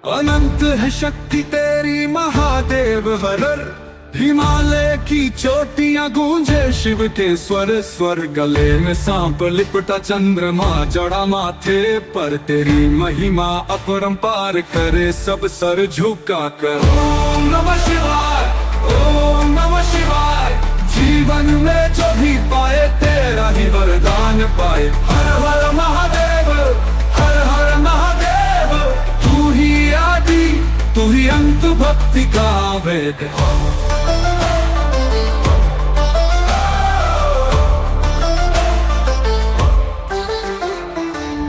अनंत है शक्ति तेरी महादेव वरर। हिमालय की चोटियां गूंजे शिव के स्वर स्वर। गले में सांप लिपटा चंद्रमा जड़ा माथे पर। तेरी महिमा अपरंपार करे सब सर झुका कर। ओम नमः शिवाय, ओम नमः शिवाय। जीवन में जो भी पाए तेरा ही वरदान पाए। हर हर महादेव, हर हर महादेव। तू ही आदि, तू ही अंत, भक्ति का वेद।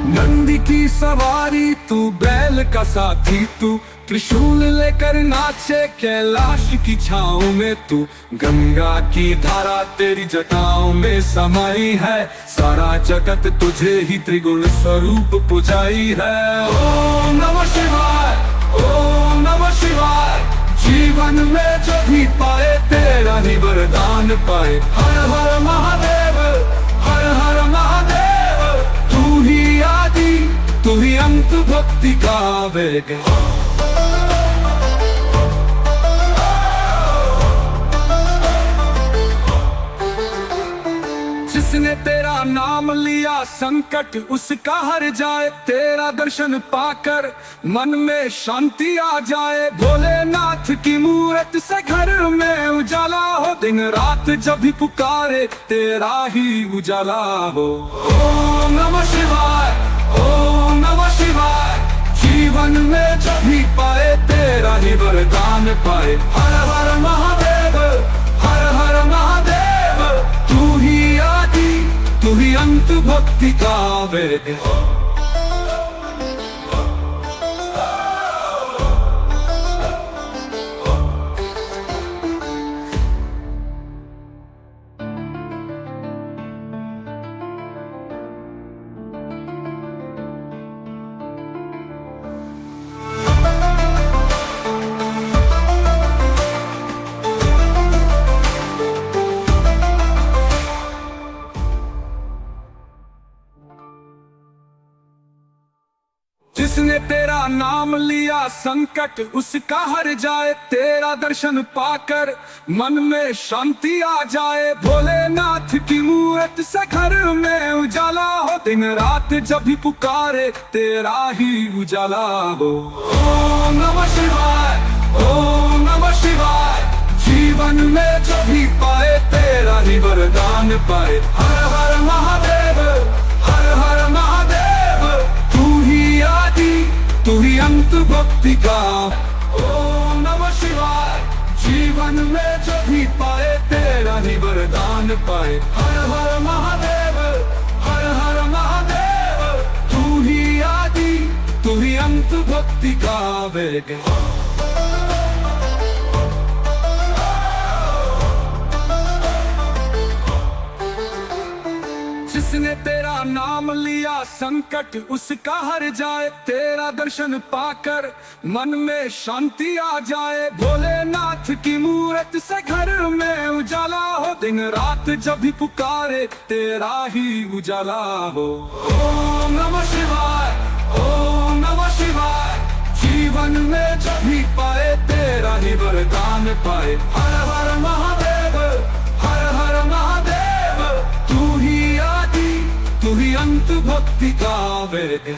नंदी की सवारी तू, बैल का साथी तू। त्रिशूल लेकर नाचे कैलाश की छाँव में तू। गंगा की धारा तेरी जटाओं में समाई है। सारा जगत तुझे ही त्रिगुण स्वरूप पुजाई है। ओम नमः शिवाय, ओम नमः शिवाय। जीवन में जो भी पाए तेरा ही वरदान पाए। हर हर महादेव, हर हर महादेव। तू ही आदि, तू ही अंत, भक्ति का वेग। जिसने तेरा नाम लिया संकट उसका हर जाए। तेरा दर्शन पाकर मन में शांति आ जाए। भोलेनाथ की मूरत से घर में उजाला हो। दिन रात जब भी पुकारे तेरा ही उजाला हो। ओम नमः शिवाय, ओम नमः शिवाय। जीवन में जब भी पाए तेरा ही वरदान पाए। हर हर महादेव, हर हर महादेव। तू ही आदि, तू ही अंत, भक्ति का वेद। जिसने तेरा नाम लिया संकट उसका हर जाए। तेरा दर्शन पाकर मन में शांति आ जाए। भोलेनाथ की मूरत से घर में उजाला हो। दिन रात जब भी पुकारे तेरा ही उजाला हो। ओम नमः शिवाय, ओम नमः शिवाय। जीवन में जो भी पाए तेरा ही वरदान पाए। हर हर महादेव, हर हर महादेव। तू ही आदि, तू ही अंत, भक्ति का। ओम नमः शिवाय। जीवन में जो भी पाए तेरा ही वरदान पाए। हर हर महादेव, हर हर महादेव। तू ही आदि, तू ही अंत, भक्ति का वेग। जिसने तेरा नाम लिया संकट उसका हर जाए। तेरा दर्शन पाकर मन में शांति आ जाए। भोलेनाथ की मूरत से घर में उजाला हो। दिन रात जब भी पुकारे तेरा ही उजाला हो। ओम नमः शिवाय, ओम नमः शिवाय। जीवन में जब भी पाए तेरा ही वरदान पाए। हर हर महादेव, हर हर महादेव। तू ही आदि, तू ही अंत, भक्ति का वेग।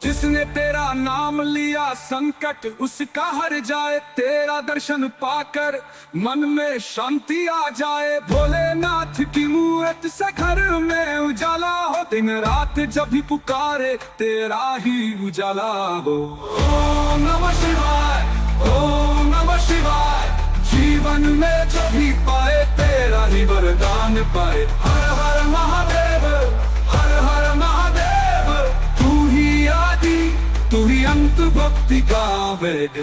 जिसने तेरा नाम लिया संकट उसका हर जाए। तेरा दर्शन पाकर मन में शांति आ जाए। भोलेनाथ की मूरत से घर में उजाला हो। दिन रात जब भी पुकारे तेरा ही उजाला हो। ओम नमः शिवाय, ओम नमः शिवाय। जीवन में जो भी पाए तेरा ही वरदान पाए। हर हर महादेव, हर हर महादेव। तू ही आदि, तू ही अंत, संत भक्ति का वेद